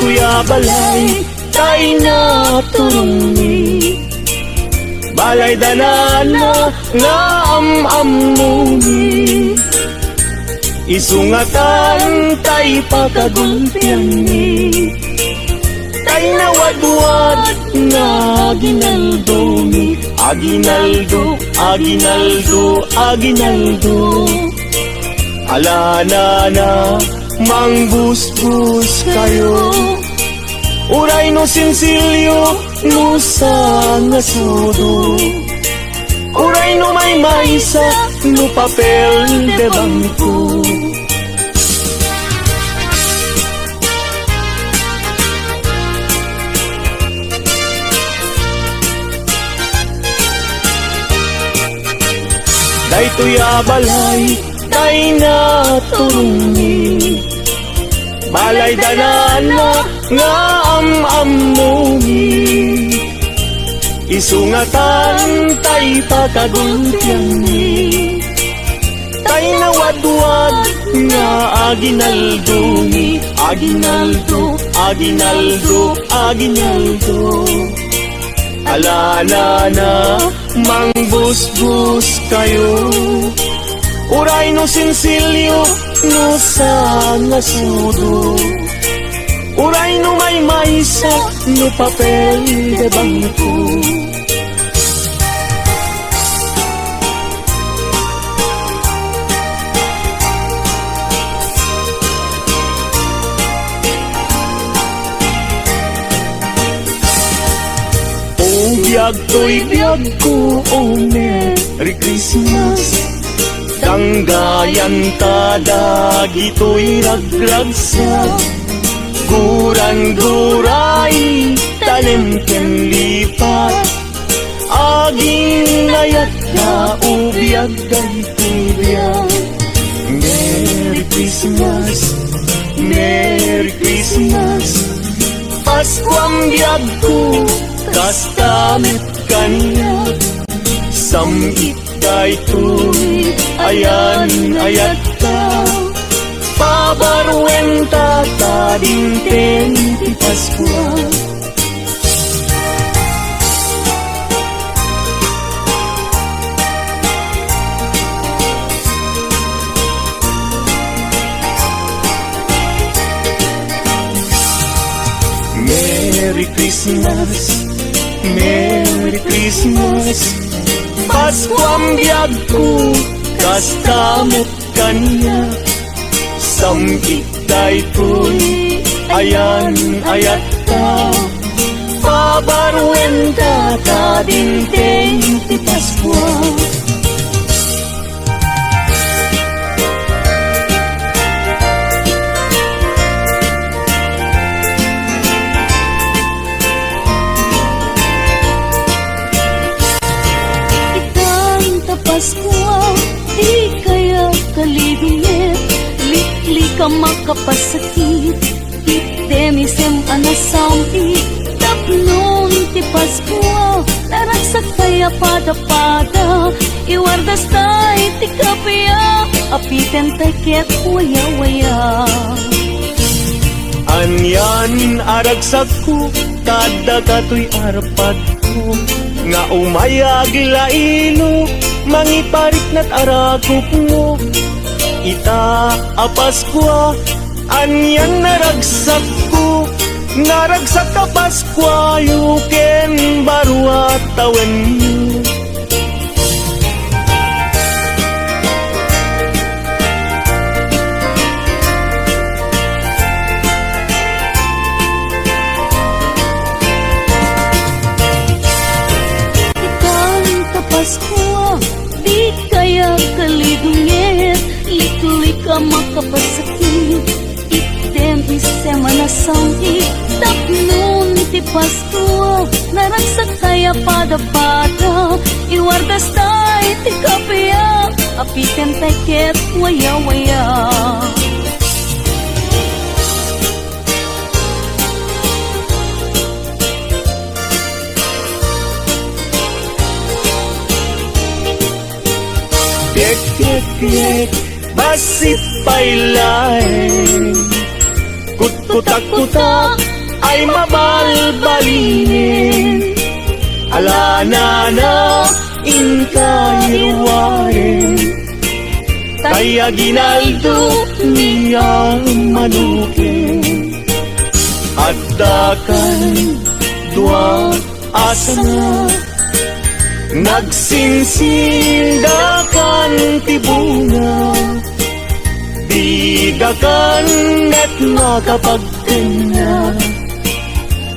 kuya balay tay na turungi balay danana nga amuni isungatan tay pagagulpiani tay nawadwad nga ginaldumi aginaldo aginaldo aginaldo alana na mangbusbus kayo uray no sinsilyo no sa ngasudo uray no may maisa no papel de bangko daytoy balay tay na turungi balay danana nga amuni isungatan tay pagagulpiani tay nawadwad nga aginaldumi aginaldo aginaldo aginaldo alana na mangbusbus kayo uray no sinsilyo no sa ngasudo uray no may maisa no papel de bangko biyag ko, oh Merry Christmas Tanggayan tada gito'y ragragsa Guran-guray tanim ken lipat Aging nayat na ubiyag daytoy Merry Christmas, Merry Christmas Pasko ang biyag ko kastamit kanya samgit daytoy ayan ayat ka pabarwenta ta dinten ti Pasko Merry Christmas Merry Christmas Pasko ang biyag ko kastamot kanya samgit daytoy ayan ayat ka pabarwenta ta dinten ti Pasko di kaya kalibiyet likli ka makapasakit itemisem anasampi tapnon ti Pasko naragsak kaya pada-pada iwardas tay ti kapya apiten tay ket waya-waya anyan aragsak ko kada kato'y arpad ko nga umayag laino mangiparik na't aragop mo ita apaskwa anyan naragsak ko naragsak ka Paskwa yuken barwa tawen mo Pasko, di kaya kalidungit likli ka makapasakit item isem anasangit tapnon ti Pasko naragsak kaya pada-pada iwardas tay ti kapya apiten tay ket waya-waya Kek basit pailay kutak-kutak ay mabalbalinin. Alana inkayirwain, kaya ginaldo niya manukin. At dakan dua asana, nagsinsindakan tibunga. Didakan at makapagkana,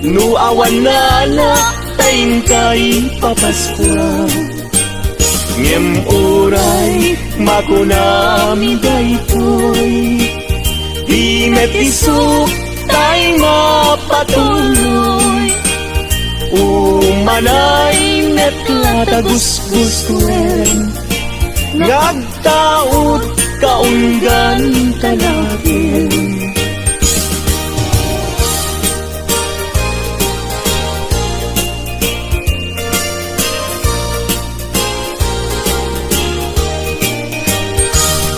nuawan na tayin kay papaskwa. Ngem uray makunami daytoy, di metisok tay mapatuloy. Umanay net latagusgustuin, ngagtaot kaunggan talagin.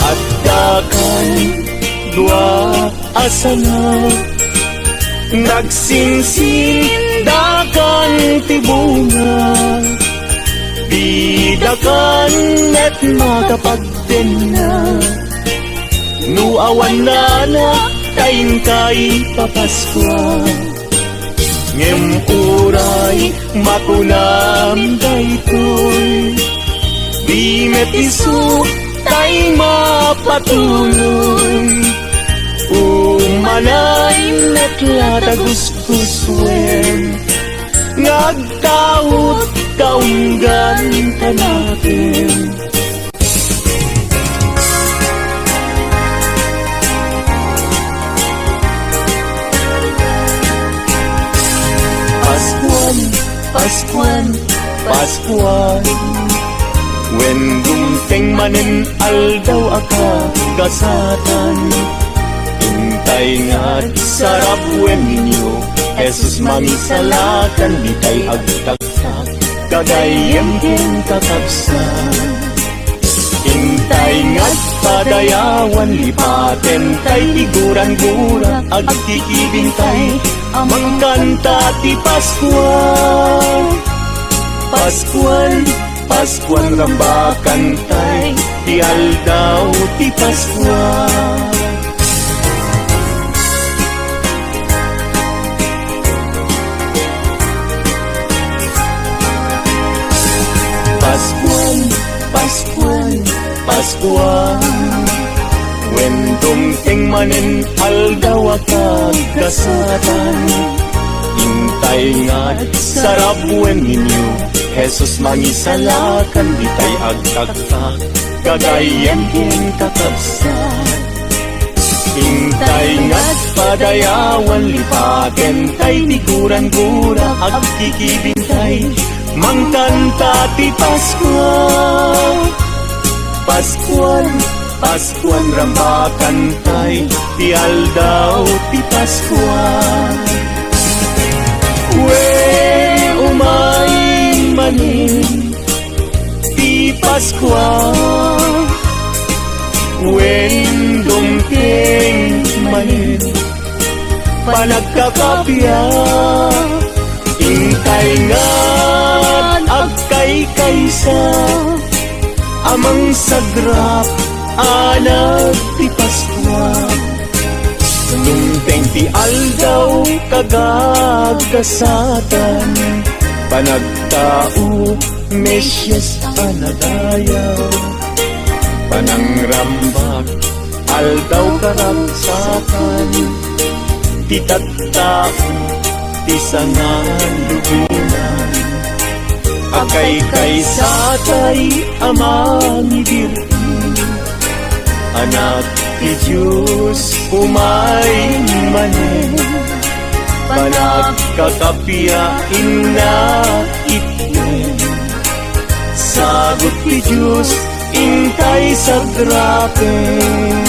At dakan dua asana, nagsinsindakan tibunga. Bidakan at makapagdena, nuawan na tayin kay papaskwa. Ngem uray makunam daytoy, di metiso tay mapatuloy. Umanay net latagusguswen, ngagtaot kaunggan tanatin. Paskuan, Paskuan, Paskuan, when dumteng manen aldaw aka kasatan. Hintay nga't sarap wen ninyo, Jesus mangisalakan di tay agtagtak, kagayem din kakabsan. Hintay nga't padayawan lipaten tay tiguran-gura, agkikibintay amang kanta ti Paskuan. Paskuan, Paskuan rambakan tay, ti aldaw ti Paskuan. Paskuan, Paskuan, Paskuan, when dumteng manen aldaw akag kasatan. Hintay nga't sarap wen ninyo, Jesus mangisalakan di tay agtagtak, kagayem din kakabsan. Hintay nga't padayawan lipaten tay tiguran-gura, agkikibintay mangkanta ti Paskuan. Paskuan, Paskuan rambakan tay, ti aldaw ti Paskuan. Wen umay manin ti Paskuan, wen dumteng manin panagkakapya. Hintay nga't agkay kaysa, amang sagrap anak ti Paskuan. Dumteng ti aldaw kagagkasatan, panagtao Mesyas anadayaw. Panangrambak aldaw karagsakan, ti tattao ti sangan lubunan. Akay kaysatay amang ibirti, anak ti Diyos umay manen. Panagkakapiyain na itnen, sagot ti Diyos intay sa grapen.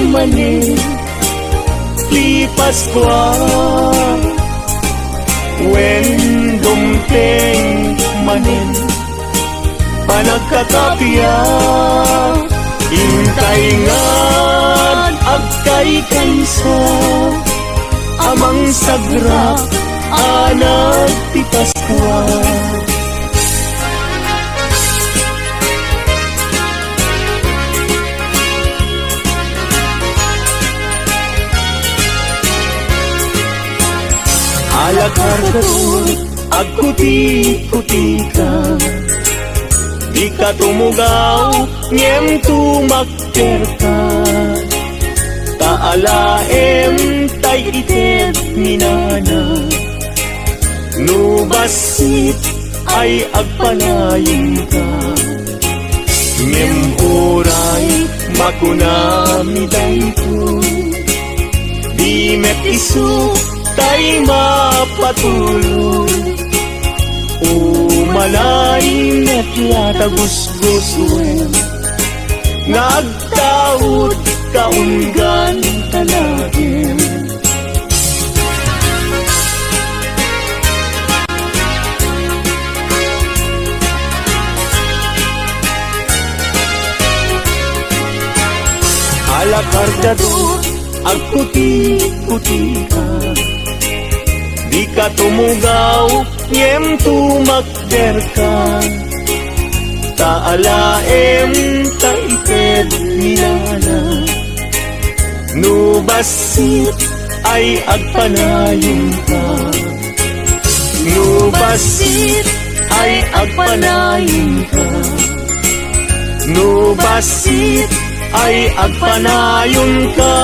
Manin ti Paskuan, When dumteng manin panagkakapya Intay ngad agkay kaysa Amang sagra anak ti Paskwa Alakar katut agkuti-kuti ka Di ka tumugaw ngem tumakter ka Taalaem tay ited minana Nubasit ay agpalayin ka Ngem oray makunami dayto Di met isu tay mapatulog Umalain at latagusgusuin Nagtaod kaunggan talagin Alakar dadot agputi-puti ka Di ka tumugaw, ngem tumakder ka Taalaem taited minana Nubasit ay agpanayon ka Nubasit ay agpanayon ka Nubasit ay agpanayon ka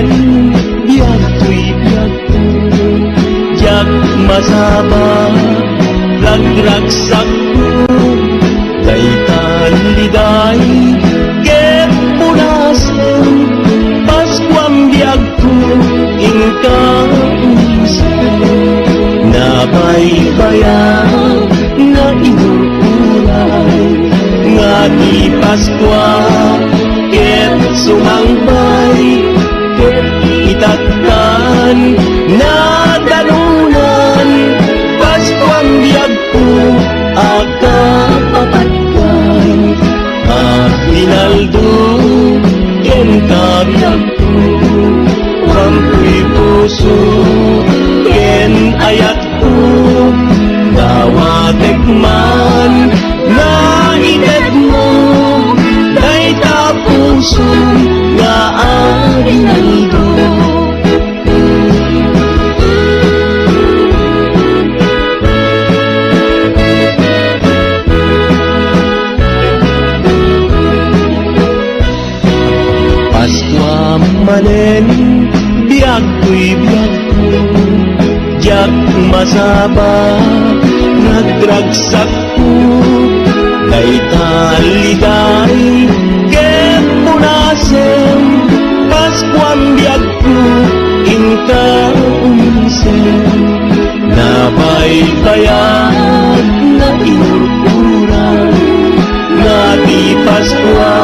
manen biag tuy biag ko jak masaba ragragsak ko daytan liday ket punasen paskwam biag ko inka nabaybayan na inuuray nga di Paskwa ket sumangbay ket itatkan na dalunan Paskwang biyag ko aka papatkan Rinaldo ken kabiyag ko wampuy puso ken ayat ko dawatek man na itet mo day tapuso nga Rinaldo. Paskwa manen biag ko'y biag ko jak masaba nagragsak ko daytan liday ket punasen Paskwang biag ko inka umisen nabaybayan na inururan nga di Paskwa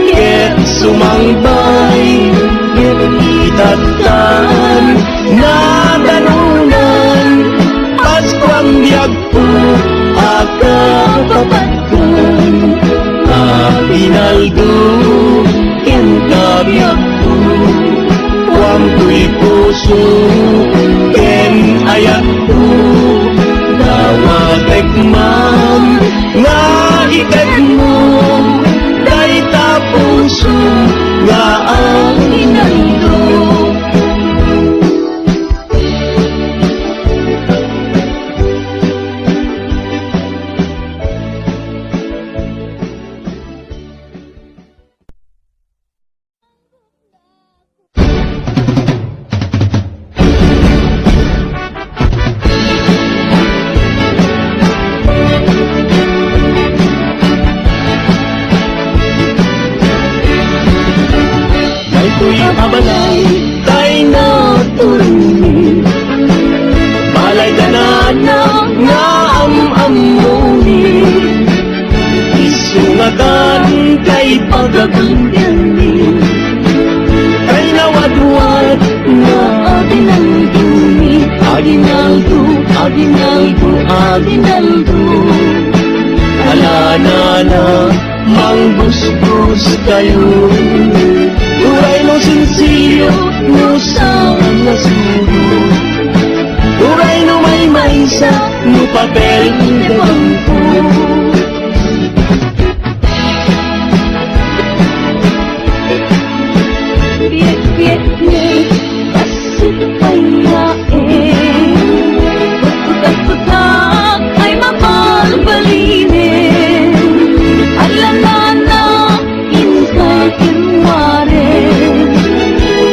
ket sumangbay ket itatkan na dalunan Paskwang biyag ko aka papatkan Rinaldo ken kabiyag ko wampuy puso ken ayat ko dawatek man nga iket mo day tapuso nga Rinaldo. Ko'y abalay, tay na turuni balay danana nga am-amuni isungatan kay pagagandani kay nawadwad nga Rinalduni Aguinaldo, Aguinaldo, Aguinaldo alanana mangbusbus kayo Uray no sinsilyo no sa nasuro Uray no may maysa no papel de bangko Biyak-biyak ni basit payain Pagputak-putak ay mabalbalinin Alanana inka kinwaren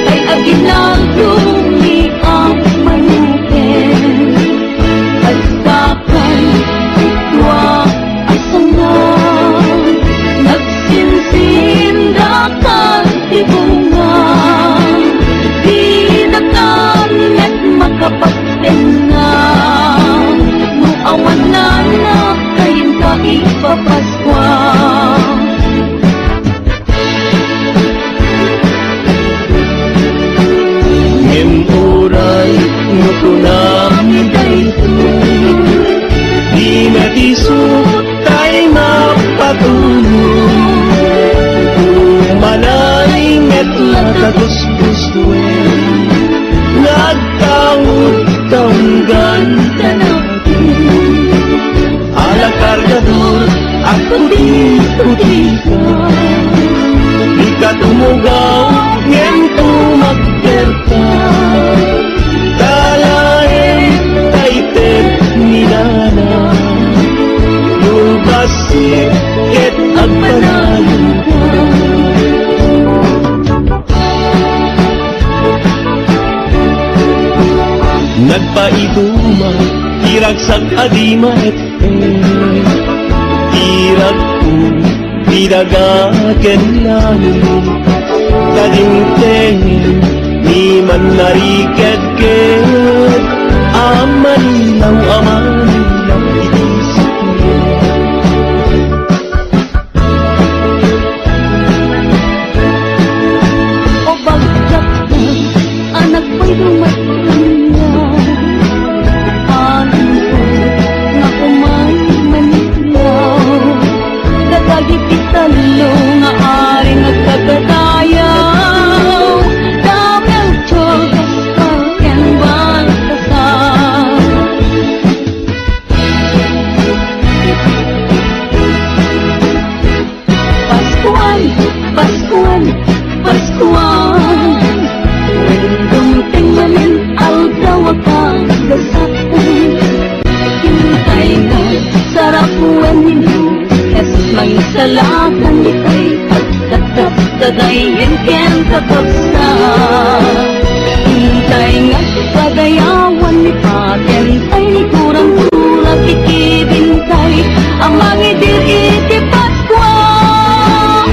Kay Aguinaldo ni ang manukin Agdakan itwa asana Nagsinsindakan tibunga Dinakan at makapagtenga Nuawan na na kayin ka ipapaskwa Uray nutunami dayto di natisot tay mapatulong Umanay metlatagos-gustuen nagtawid taunggan natin ala kargador ako di ka di ka tumugaw ngem tumagderta talain kaitet nilana lubasit ket agpanayon ka nagpaiduma, hirag sa adima hirag ko, bidagakenlanin, kadingteng, ni man nariked-ked, amanilaw, itisip mo. O bagkat na, anak ko'y lumatanya, alam ko nga kumay manilaw, katagipitalo nga aring nagkagadayaw, damel chogas ka yan baltasar. Paskuan, Paskuan, Paskuan, dumating manin aldaw ang gasaktan. Hintay nga, sarapuan ninyo, Jesus mangisalakan itay, pagkatap kagayin ken kapagsa. Hintay nga, pagayawan ni patentay, ni kurang-kurang ikibintay, ang mangidir iti Paskuan.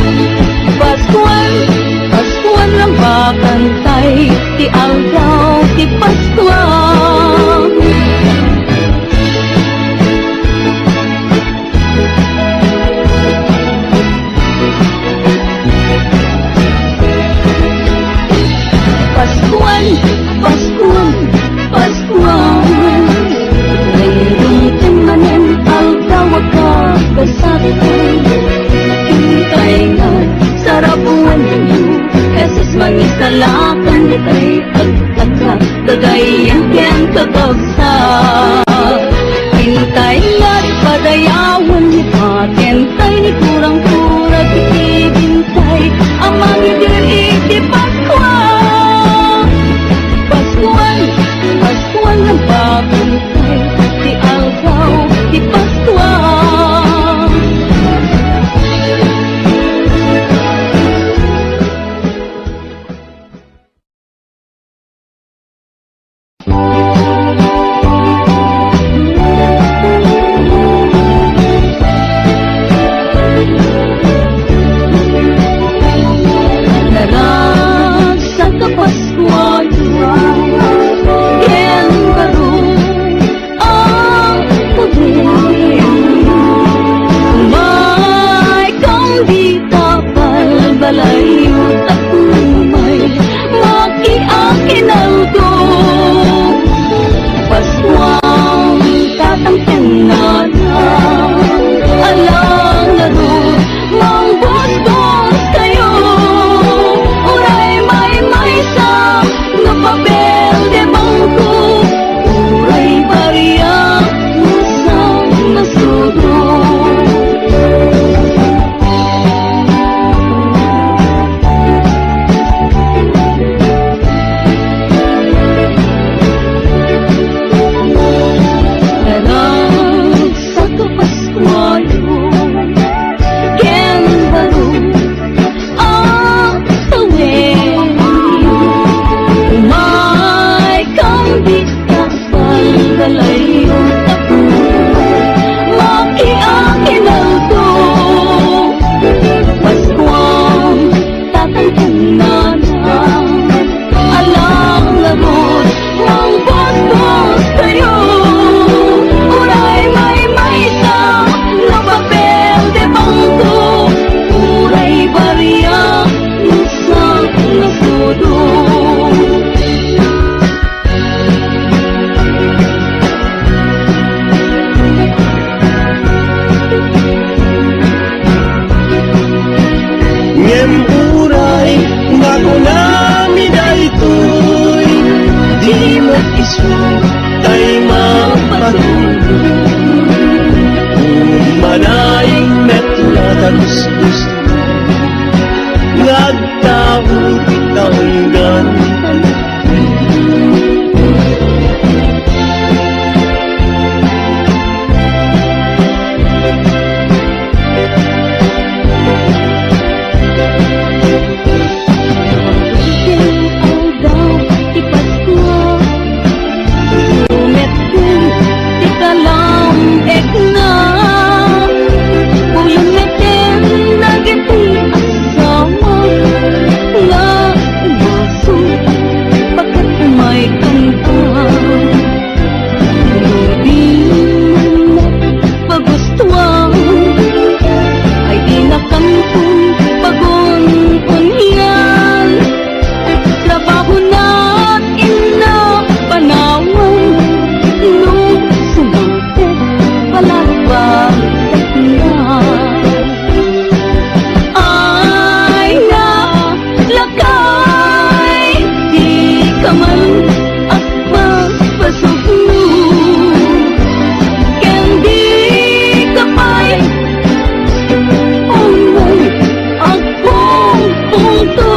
Paskuan, Paskuan lang bakantay, ti aldaw, ti Paskuan. Paskuan, Paskuan, Paskuan, ngayong timanin aldaw agkakasaktan. Hintay nga, sarapuan ninyo, Jesus mangisalakan itay, pagkatap kagayan ken kakabsa. Hintay nga, padayawan ni patentay, ni kurang-kurang ikibintay, ang mangidir iti Paskuan. Paskuan, Paskuan ang bakantay, ti aldaw, ti Paskuan. Narasa ka Paskuan, ken baru ang pagdin. May kang di tapal balayo, takumay, makiakinaldo. Paskuan, tatangken na na, alang laro, mang bos-bos kayo. Uray may sa, nga papel de bangko, uray bariya, musang nasudo. Narasa ka Paskuan, ken baru ang tawin. Umay kang di kapal balayo, takumay, makiakinaldo. Paskuan, tatangkan na na, alang lagot, mang bos-bos kayo. Uray may sa, nga papel de bangko, uray bariya, musang nasudo. Ngem uray, nga kunami daytoy, di mag-isu, tay mapatuloy. Manaying metla tagus-gus, ngagtawid taunggan. kaman akbang pasugno kendi kapay ongay akong punto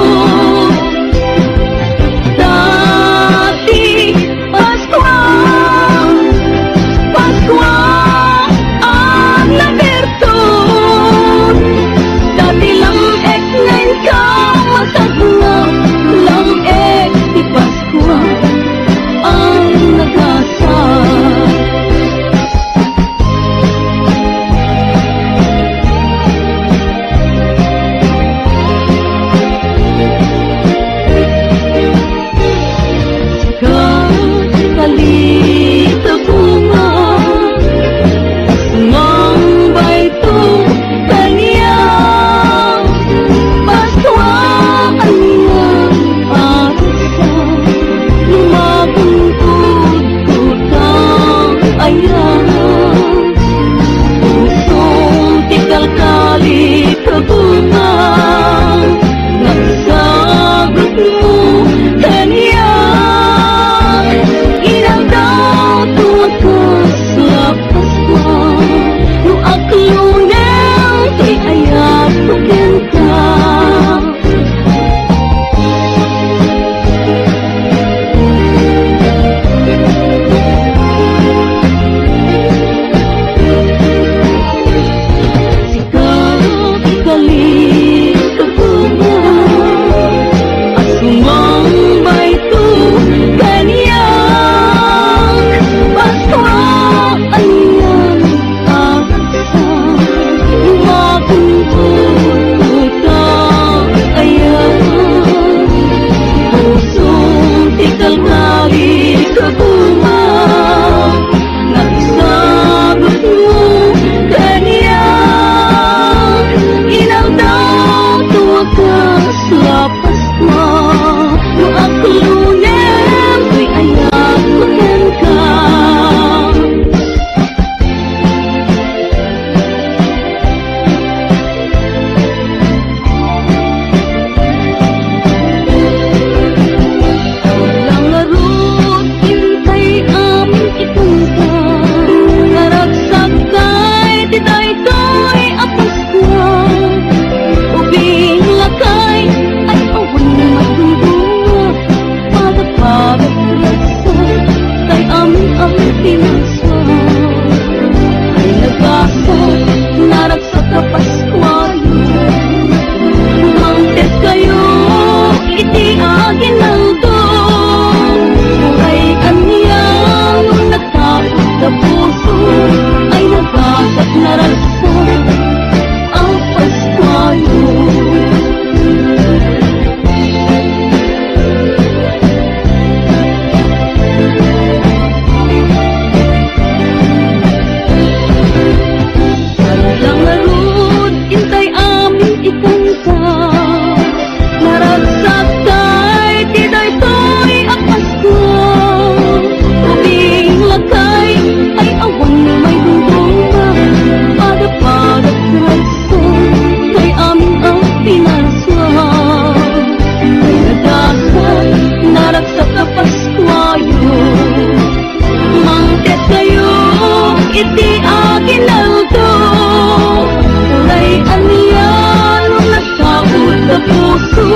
dati Paskwa ang naberton dati lang ek ngayon ka masagwa lang ek di Paskwa ang nagkasal kalita bunga sumambay to kanya Paskwa aniyang arasa lumabungkod kutang ayan pusong tikal kalita bunga nagsagot mo kanya Inang daw tumakas sa Paskwa No aklunan kay ayat pagyan ka Sigaw ikalit kabunga Asumambay to kanya iti akin alto Kulay aniyan nagtaod na puso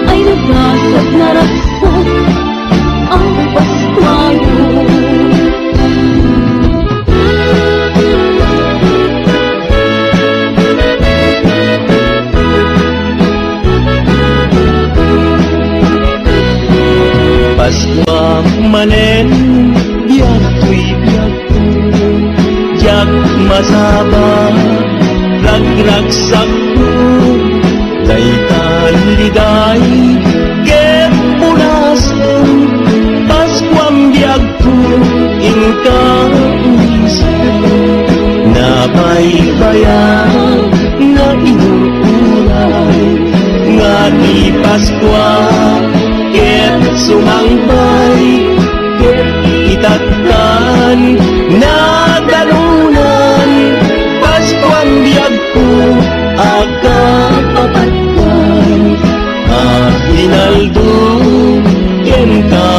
Ay nagasat na raksak ang Paskwayo Paskwa manen biag tuy biag jak masaba ragragsak ko daytan liday ket punasen Paskwam biag ko inka uisen nabaybayan nga inuuray nga ni Paskwa ket sumangpay ket itatkan na dalunan Paskwam biag ko agapapatkan at linaldo ken ka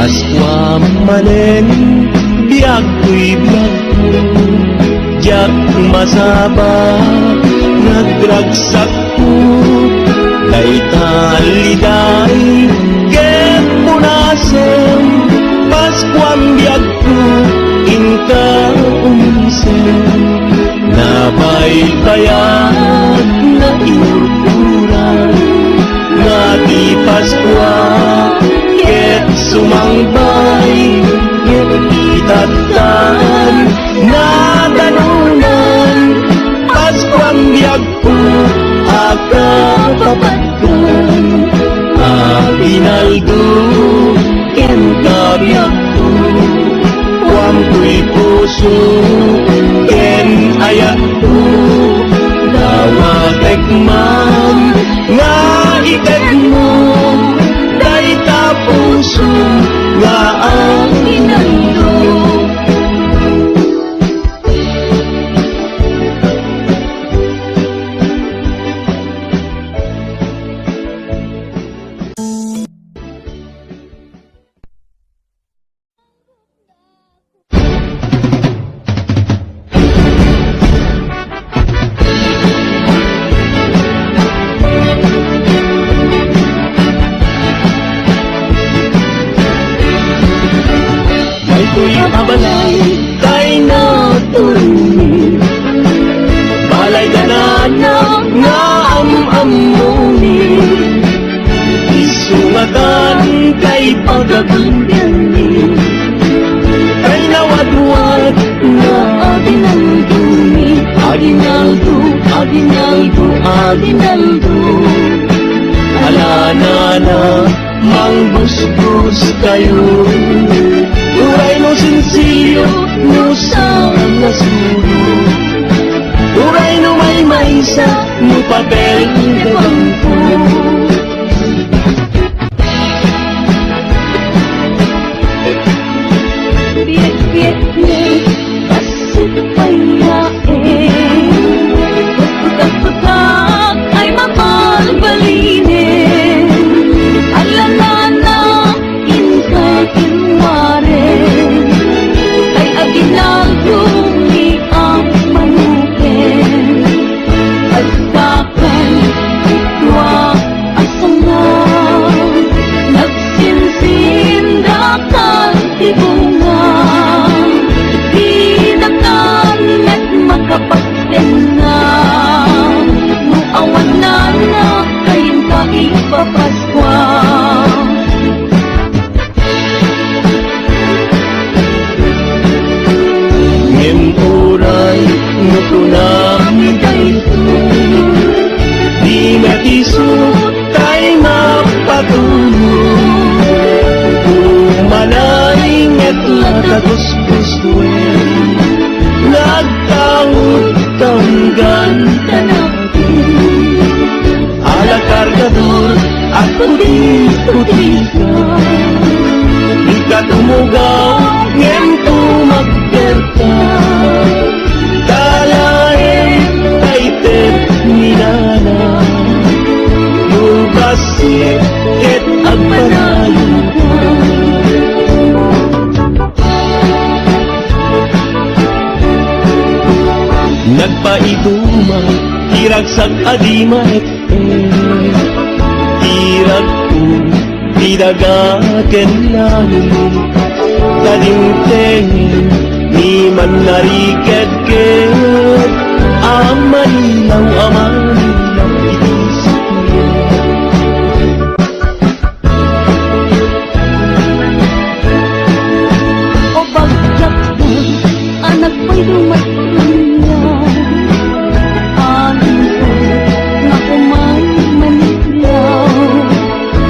Paskwa manen biag ko'y biag ko, diyak masaba nagragsak ko, kay taliday ket punasen. Paskwang biag ko inka umisen, nabaybayad na inuturan, nga di Paskwa ket sumangbay, ket itatan na danunan. Paskwang biag ko akapapadkan, abinaldo ken kabiag ko, wang ko'y puso ken ayat ko, dawatek man nga itek mo, dayta puso nga ang inando. Abalay kay natuloy, balay ganana nga am-amunin, isungatan kay pagagundani, kay nawadwad nga aginalduni, aginaldo, aginaldo, aginaldo. Alanana mangbusbus kayo, uray no sinsilyo no sang nasuro, uray no may maysa no papel de bangko. Biyak-biyak ni kasip payain, pagputak-putak ay mamalbalinin, alanana inka kinwarin, kay aginaldo ni ang manukin, pagkakan itwa asangan, nagsinsindakan tibungan, dinakan at makapagtengan, muawan na kayin ka ipapaskwa. Uray no tunami dayto, di natisot tay mapatulog, umalay nget latagus-gustuin, nagtawag tanggan tanatin, ala kargador at puti-puti ka, di ka tumugaw ngem tumagperta, dalain kaitet nilana, nubasit ket agpanayon ka. Nagpaituma hiragsak adima hirag ko didagaken lalim, kadingtengin ni man nariket-ket, amanilaw itisip mo. O bagyak na anak ko'y dumatanya, anin ko nga kumay manilaw,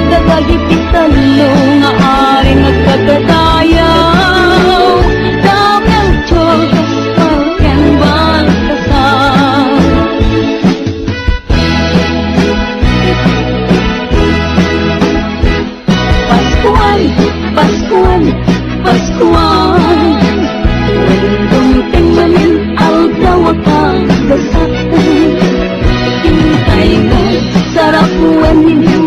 dagagipit talo nga ay nagkagadayaw, damyang tiyos pagyan baltasal. Paskual, Paskual, Paskual, dumating namin algawakang dasatan, hintay ka sarap buwan ninyo,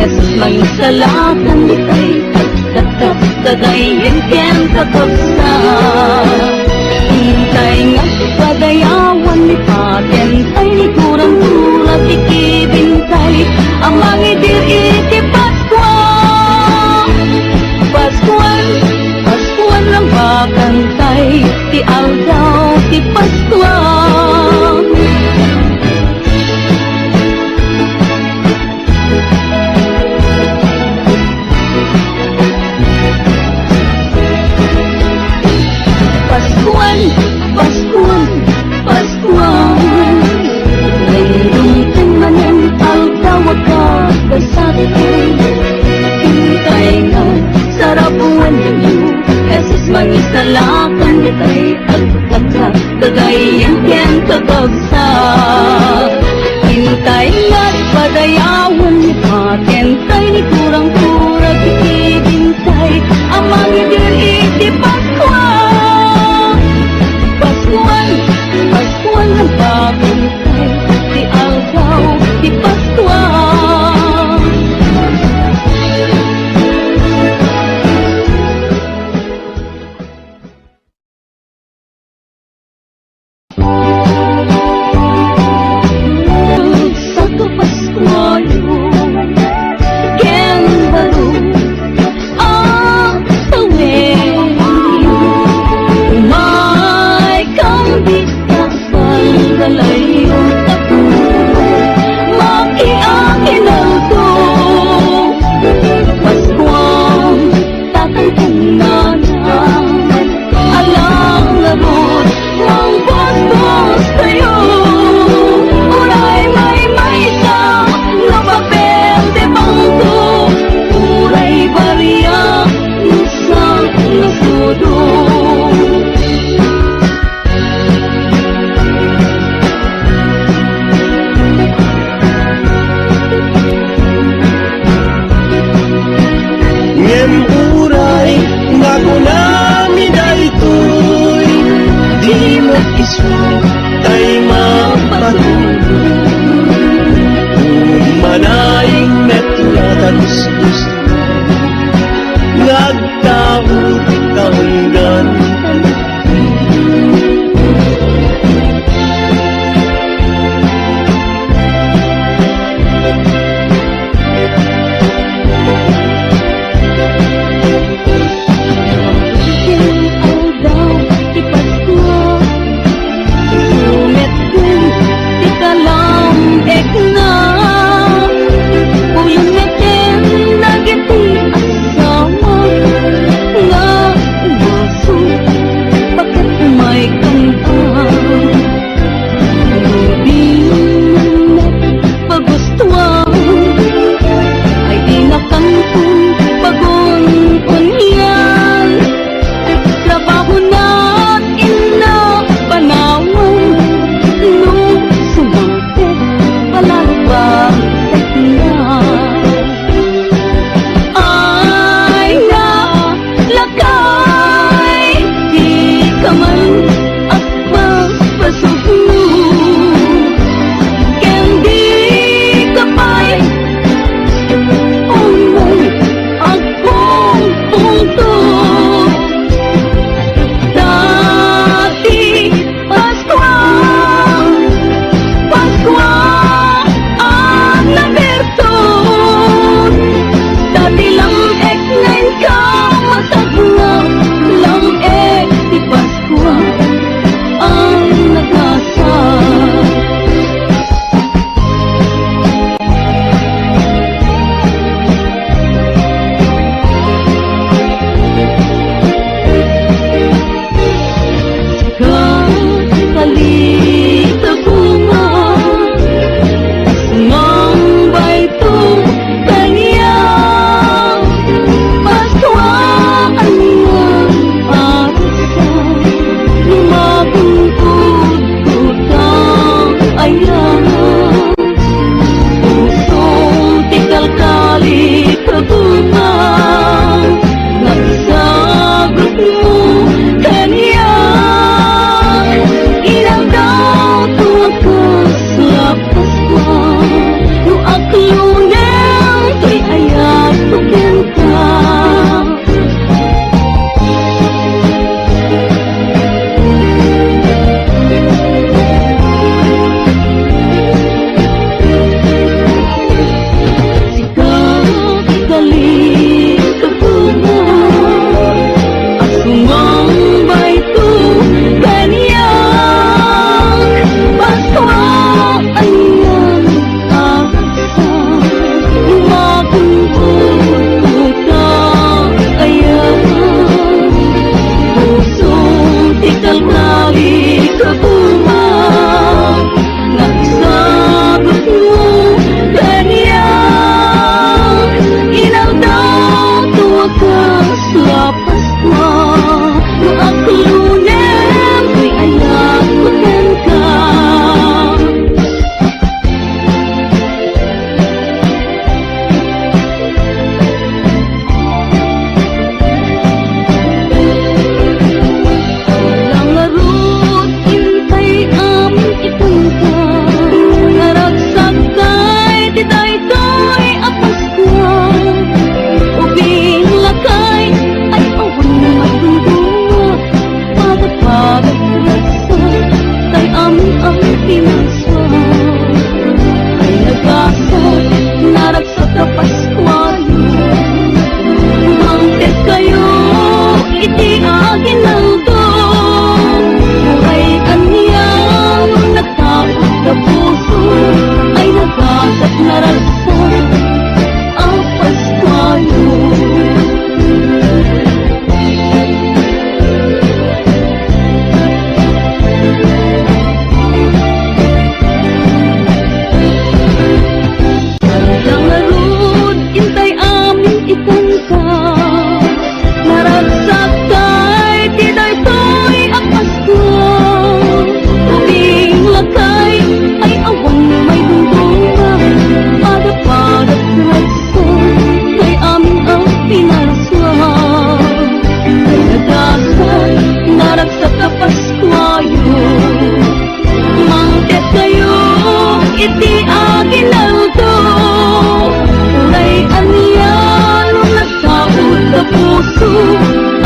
Jesus may salatan mo kay pagtatap Kagayin ken kakabsa Hintay nga padayawan ni patentay ni kurang-kurang ikibintay Amang idir iti Paskwa Paskuan, Paskuan lang bakantay Ti aldaw ti Paskwa Paskuan, Paskuan, Paskuan Lindung manen aldaw agkasakay Hintay nga sarapuan ninyo Jesus mangisalakan nitay agkakak Kagayin ken kagagsa Hintay nga't padayawan ni patentay Ni kurang-kurang ikibintay Amang idir iti Paskwa Paskuan, Paskuan ng pagintay Di aldaw, di Paskwa Sa kapaskuayo Ken baro ang tawin May kambit ka pangalayo ako Makiakin ako Paskuang tatangkong nanan Alang labot ng bos-bos kayo Uray may sa na papel de bangko Uray bariya nusang nasudo Ngem uray nga kunami daytoy Di mag-isu tay mapatulog Manaying metulatagus-gus Ngagtawid kahunggan aldaw ti Paskwa Sumet kun ti kalam ekna Puyong neten nagiti asama Nga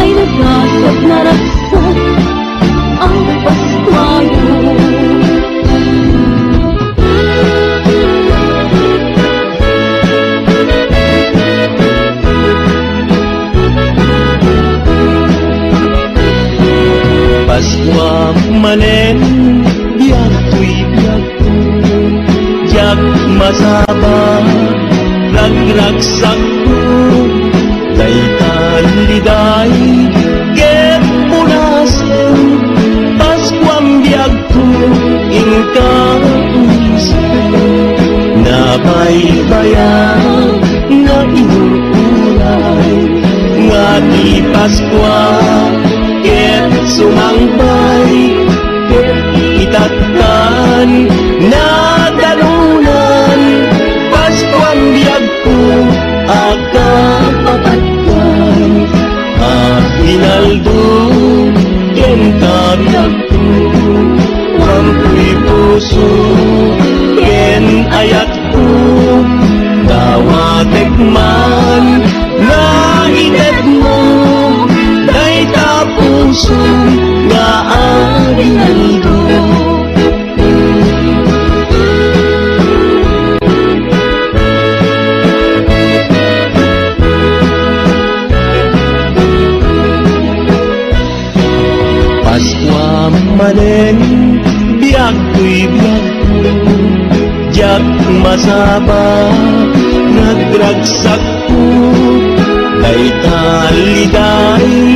ay nagasat na raksak ang Paskwayo. Paskwa manen biag tuy biag tu jak masaba ragraksak tu daytan liday get punasen Paskwam biag tu inka uisen nabaybayan nga inulay nga di Paskwa ket sumangpay ket itaktan na dalunan Paskwam biag ko akapapatkan hinaldo ken kabiag ko wampuy puso ken ayat ko dawatek man nga itet mo dayta puso nga arinaldo. Paskwa manen biag tuy biag ko jak masaba nagragsak ko dayta liday